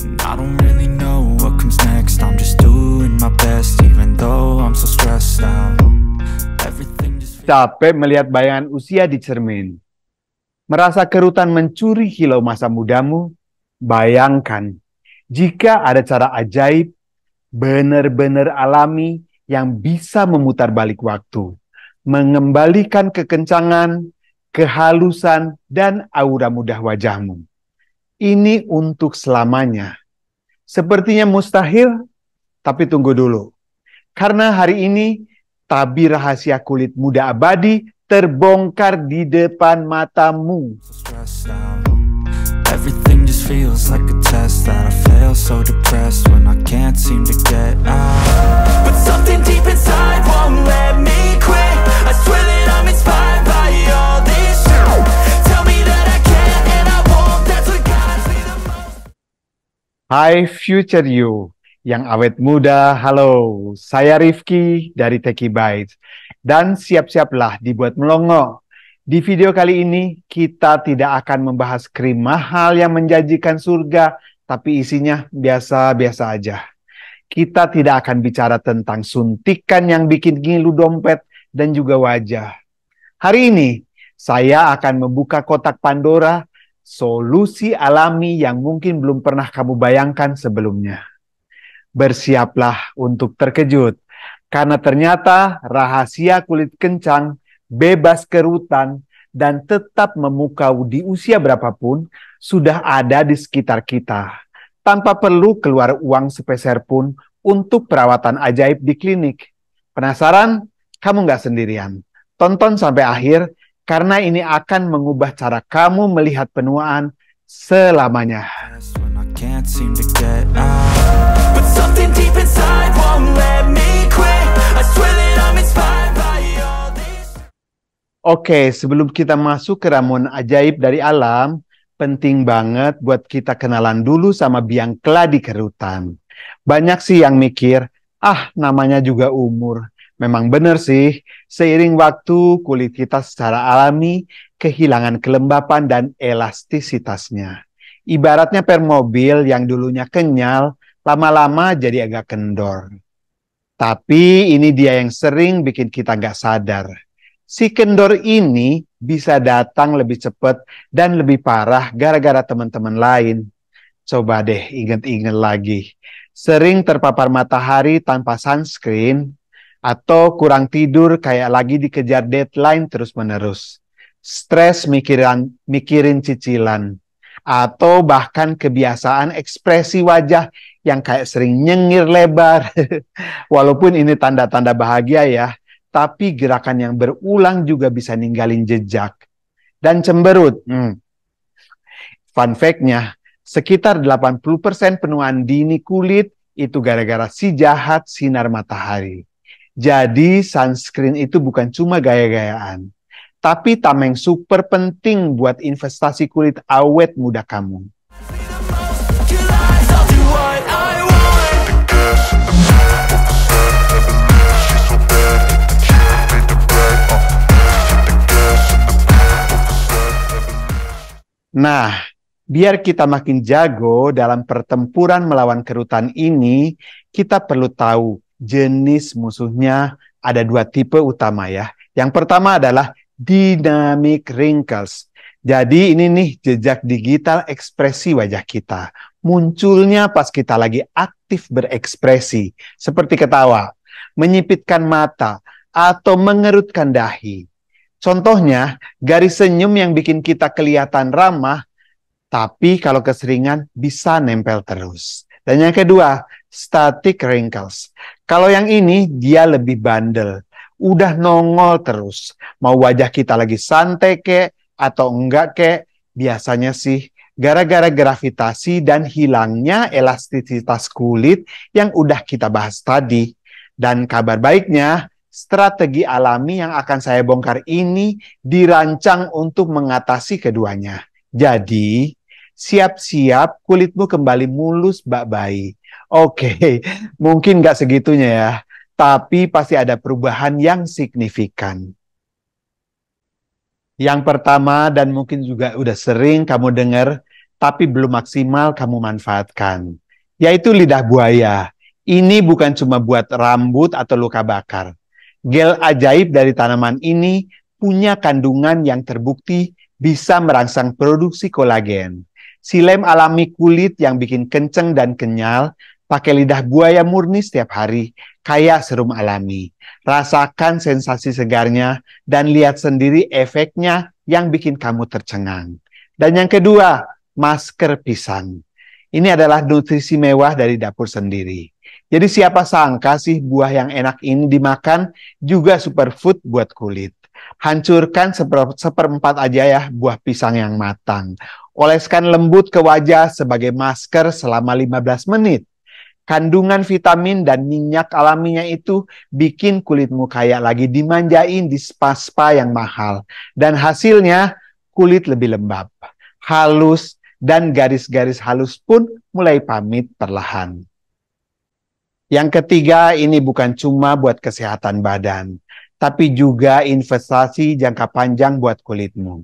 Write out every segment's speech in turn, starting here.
And I don't really know what comes next. I'm just doing my best, even though I'm so stressed out. Everything just feels... Capek melihat bayangan usia di cermin. Merasa kerutan mencuri kilau masa mudamu? Bayangkan, jika ada cara ajaib, benar-benar alami yang bisa memutar balik waktu, mengembalikan kekencangan, kehalusan, dan aura muda wajahmu. Ini untuk selamanya. Sepertinya mustahil, tapi tunggu dulu. Karena hari ini, tabir rahasia kulit muda abadi terbongkar di depan matamu. Everything just feels like a test that I fail, so depressed when I can't seem to get out. But something deep inside won't let me quit. I swear that I'm inspired by all this shit. Tell me that I can and I won't. That's what guides me the most. Hai future you yang awet muda, halo. Saya Rifki dari Techie Bytes. Dan siap-siaplah dibuat melongo. Di video kali ini, kita tidak akan membahas krim mahal yang menjanjikan surga, tapi isinya biasa-biasa aja. Kita tidak akan bicara tentang suntikan yang bikin ngilu dompet dan juga wajah. Hari ini, saya akan membuka kotak Pandora, solusi alami yang mungkin belum pernah kamu bayangkan sebelumnya. Bersiaplah untuk terkejut, karena ternyata rahasia kulit kencang, bebas kerutan, dan tetap memukau di usia berapapun sudah ada di sekitar kita. Tanpa perlu keluar uang sepeser pun untuk perawatan ajaib di klinik. Penasaran? Kamu nggak sendirian. Tonton sampai akhir, karena ini akan mengubah cara kamu melihat penuaan selamanya. When I can't seem to get out. But something deep inside won't let me quit. I swear that I'm inspired by all this. Oke, sebelum kita masuk ke ramuan ajaib dari alam, penting banget buat kita kenalan dulu sama biang keladi kerutan. Banyak sih yang mikir, namanya juga umur. Memang benar sih, seiring waktu kulit kita secara alami kehilangan kelembapan dan elastisitasnya. Ibaratnya permobil yang dulunya kenyal, lama-lama jadi agak kendor. Tapi ini dia yang sering bikin kita gak sadar. Si kendor ini bisa datang lebih cepat dan lebih parah gara-gara teman-teman lain. Coba deh ingat-ingat lagi. Sering terpapar matahari tanpa sunscreen, atau kurang tidur kayak lagi dikejar deadline terus-menerus. Stres mikirin cicilan. Atau bahkan kebiasaan ekspresi wajah yang kayak sering nyengir lebar. Walaupun ini tanda-tanda bahagia ya, tapi gerakan yang berulang juga bisa ninggalin jejak. Dan cemberut. Fun fact-nya, sekitar 80% penuaan dini kulit itu gara-gara si jahat sinar matahari. Jadi sunscreen itu bukan cuma gaya-gayaan, tapi tameng super penting buat investasi kulit awet muda kamu. Nah, biar kita makin jago dalam pertempuran melawan kerutan ini, kita perlu tahu jenis musuhnya ada 2 tipe utama ya. Yang pertama adalah dynamic wrinkles. Jadi ini nih jejak digital ekspresi wajah kita. Munculnya pas kita lagi aktif berekspresi, seperti ketawa, menyipitkan mata, atau mengerutkan dahi. Contohnya, garis senyum yang bikin kita kelihatan ramah, tapi kalau keseringan bisa nempel terus. Dan yang kedua, static wrinkles. Kalau yang ini, dia lebih bandel. Udah nongol terus. Mau wajah kita lagi santai kek, atau enggak kek, biasanya sih gara-gara gravitasi dan hilangnya elastisitas kulit yang udah kita bahas tadi. Dan kabar baiknya, strategi alami yang akan saya bongkar ini dirancang untuk mengatasi keduanya. Jadi, siap-siap kulitmu kembali mulus bak bayi. Oke, mungkin nggak segitunya ya, tapi pasti ada perubahan yang signifikan. Yang pertama dan mungkin juga udah sering kamu dengar, tapi belum maksimal kamu manfaatkan, yaitu lidah buaya. Ini bukan cuma buat rambut atau luka bakar. Gel ajaib dari tanaman ini punya kandungan yang terbukti bisa merangsang produksi kolagen. Si lem alami kulit yang bikin kenceng dan kenyal, pakai lidah buaya murni setiap hari, kayak serum alami. Rasakan sensasi segarnya dan lihat sendiri efeknya yang bikin kamu tercengang. Dan yang kedua, masker pisang. Ini adalah nutrisi mewah dari dapur sendiri. Jadi siapa sangka sih buah yang enak ini dimakan juga superfood buat kulit. Hancurkan seperempat aja ya buah pisang yang matang. Oleskan lembut ke wajah sebagai masker selama 15 menit. Kandungan vitamin dan minyak alaminya itu bikin kulitmu kayak lagi dimanjain di spa-spa yang mahal. Dan hasilnya kulit lebih lembab, halus, dan garis-garis halus pun mulai pamit perlahan. Yang ketiga, ini bukan cuma buat kesehatan badan, tapi juga investasi jangka panjang buat kulitmu.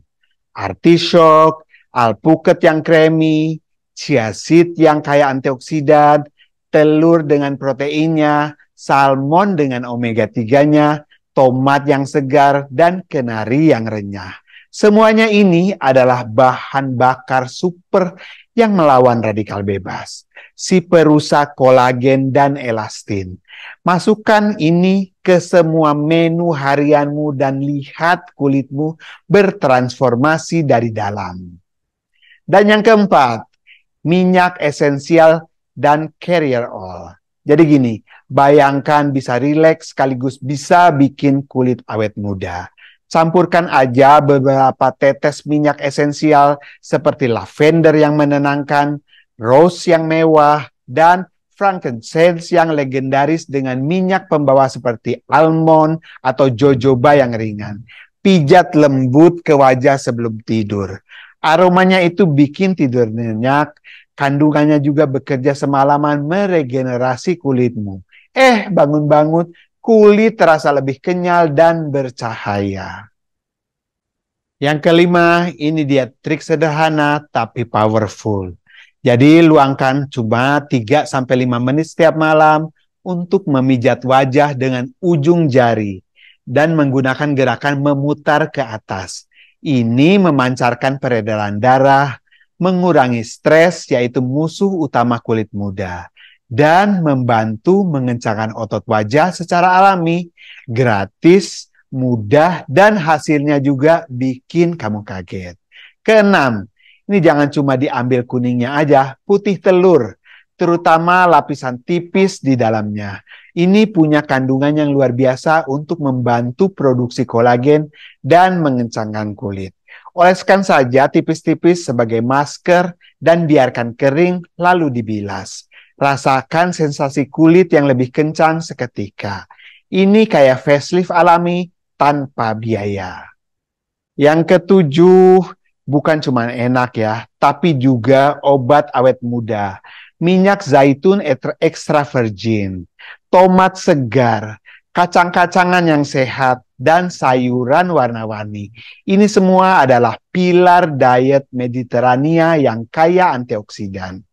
Artichok, alpukat yang kremi, chia seed yang kaya antioksidan, telur dengan proteinnya, salmon dengan omega 3-nya, tomat yang segar, dan kenari yang renyah. Semuanya ini adalah bahan bakar super yang melawan radikal bebas, si perusak kolagen dan elastin. Masukkan ini ke semua menu harianmu dan lihat kulitmu bertransformasi dari dalam. Dan yang keempat, minyak esensial dan carrier oil. Jadi gini, bayangkan bisa rileks sekaligus bisa bikin kulit awet muda. Campurkan aja beberapa tetes minyak esensial seperti lavender yang menenangkan, rose yang mewah, dan frankincense yang legendaris dengan minyak pembawa seperti almond atau jojoba yang ringan. Pijat lembut ke wajah sebelum tidur. Aromanya itu bikin tidur nyenyak, kandungannya juga bekerja semalaman meregenerasi kulitmu. Bangun-bangun, kulit terasa lebih kenyal dan bercahaya. Yang kelima, ini dia trik sederhana tapi powerful. Jadi luangkan cuma 3-5 menit setiap malam untuk memijat wajah dengan ujung jari dan menggunakan gerakan memutar ke atas. Ini memancarkan peredaran darah, mengurangi stres yaitu musuh utama kulit muda, dan membantu mengencangkan otot wajah secara alami, gratis, mudah, dan hasilnya juga bikin kamu kaget. Keenam, ini jangan cuma diambil kuningnya aja, putih telur, terutama lapisan tipis di dalamnya. Ini punya kandungan yang luar biasa untuk membantu produksi kolagen dan mengencangkan kulit. Oleskan saja tipis-tipis sebagai masker dan biarkan kering lalu dibilas. Rasakan sensasi kulit yang lebih kencang seketika. Ini kayak facelift alami tanpa biaya. Yang ketujuh, bukan cuma enak ya, tapi juga obat awet muda. Minyak zaitun extra virgin, tomat segar, kacang-kacangan yang sehat, dan sayuran warna-warni. Ini semua adalah pilar diet Mediterania yang kaya antioksidan.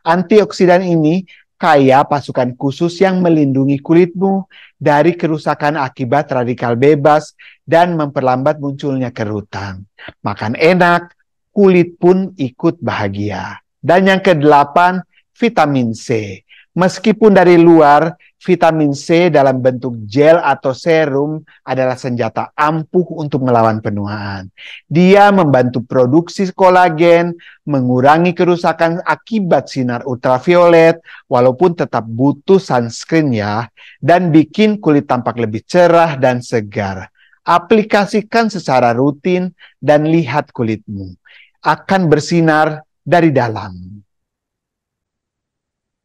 Antioksidan ini kaya pasukan khusus yang melindungi kulitmu dari kerusakan akibat radikal bebas dan memperlambat munculnya kerutan. Makan enak, kulit pun ikut bahagia. Dan yang kedelapan, vitamin C. Meskipun dari luar, vitamin C dalam bentuk gel atau serum adalah senjata ampuh untuk melawan penuaan. Dia membantu produksi kolagen, mengurangi kerusakan akibat sinar ultraviolet, walaupun tetap butuh sunscreen ya, dan bikin kulit tampak lebih cerah dan segar. Aplikasikan secara rutin dan lihat kulitmu akan bersinar dari dalam.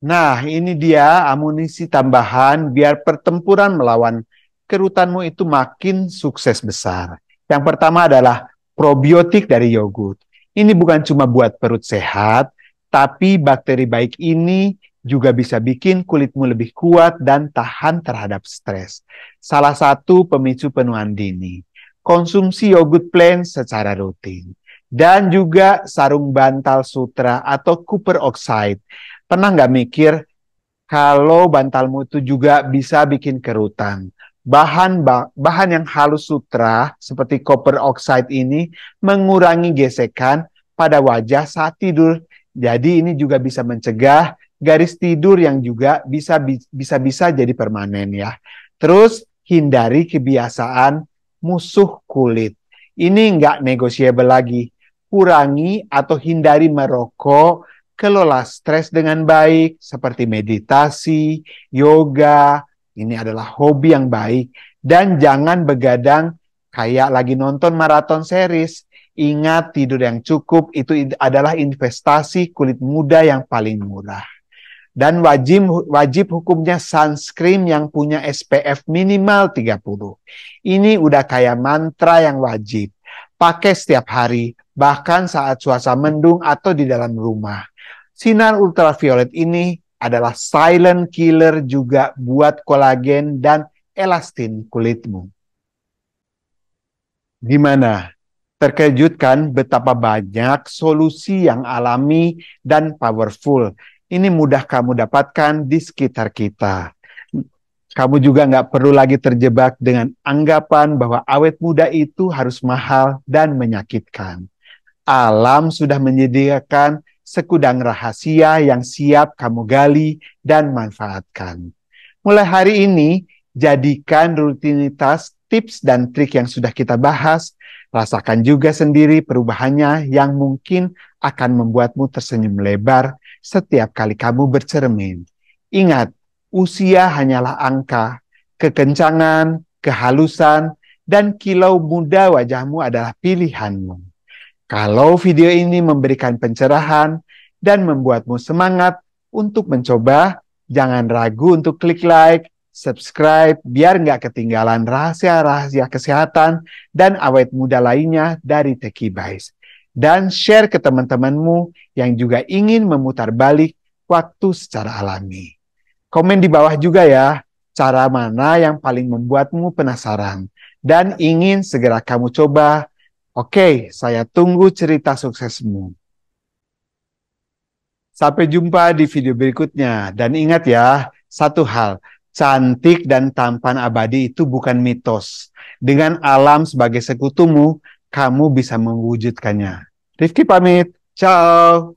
Nah, ini dia amunisi tambahan biar pertempuran melawan kerutanmu itu makin sukses besar. Yang pertama adalah probiotik dari yogurt. Ini bukan cuma buat perut sehat, tapi bakteri baik ini juga bisa bikin kulitmu lebih kuat dan tahan terhadap stres. Salah satu pemicu penuaan dini. Konsumsi yogurt plain secara rutin. dan juga sarung bantal sutra atau copper oxide. Pernah nggak mikir kalau bantalmu itu juga bisa bikin kerutan? Bahan yang halus sutra seperti copper oxide ini mengurangi gesekan pada wajah saat tidur. Jadi ini juga bisa mencegah garis tidur yang juga bisa jadi permanen ya. Terus hindari kebiasaan musuh kulit. Ini nggak negotiable lagi. Kurangi atau hindari merokok, kelola stres dengan baik seperti meditasi, yoga. Ini adalah hobi yang baik. Dan jangan begadang kayak lagi nonton maraton series. Ingat, tidur yang cukup itu adalah investasi kulit muda yang paling murah. Dan wajib hukumnya sunscreen yang punya SPF minimal 30. Ini udah kayak mantra yang wajib. Pakai setiap hari, bahkan saat cuaca mendung atau di dalam rumah. Sinar ultraviolet ini adalah silent killer juga buat kolagen dan elastin kulitmu. Gimana? Terkejut kan betapa banyak solusi yang alami dan powerful. Ini mudah kamu dapatkan di sekitar kita. Kamu juga nggak perlu lagi terjebak dengan anggapan bahwa awet muda itu harus mahal dan menyakitkan. Alam sudah menyediakan sekudang rahasia yang siap kamu gali dan manfaatkan. Mulai hari ini, jadikan rutinitas tips dan trik yang sudah kita bahas. Rasakan juga sendiri perubahannya yang mungkin akan membuatmu tersenyum lebar setiap kali kamu bercermin. Ingat, usia hanyalah angka, kekencangan, kehalusan, dan kilau muda wajahmu adalah pilihanmu. Kalau video ini memberikan pencerahan dan membuatmu semangat untuk mencoba, jangan ragu untuk klik like, subscribe, biar nggak ketinggalan rahasia-rahasia kesehatan dan awet muda lainnya dari Techie Bites. Dan share ke teman-temanmu yang juga ingin memutar balik waktu secara alami. Komen di bawah juga ya, cara mana yang paling membuatmu penasaran dan ingin segera kamu coba. Oke, saya tunggu cerita suksesmu. Sampai jumpa di video berikutnya. Dan ingat ya, satu hal, cantik dan tampan abadi itu bukan mitos. Dengan alam sebagai sekutumu, kamu bisa mewujudkannya. Rifki pamit. Ciao.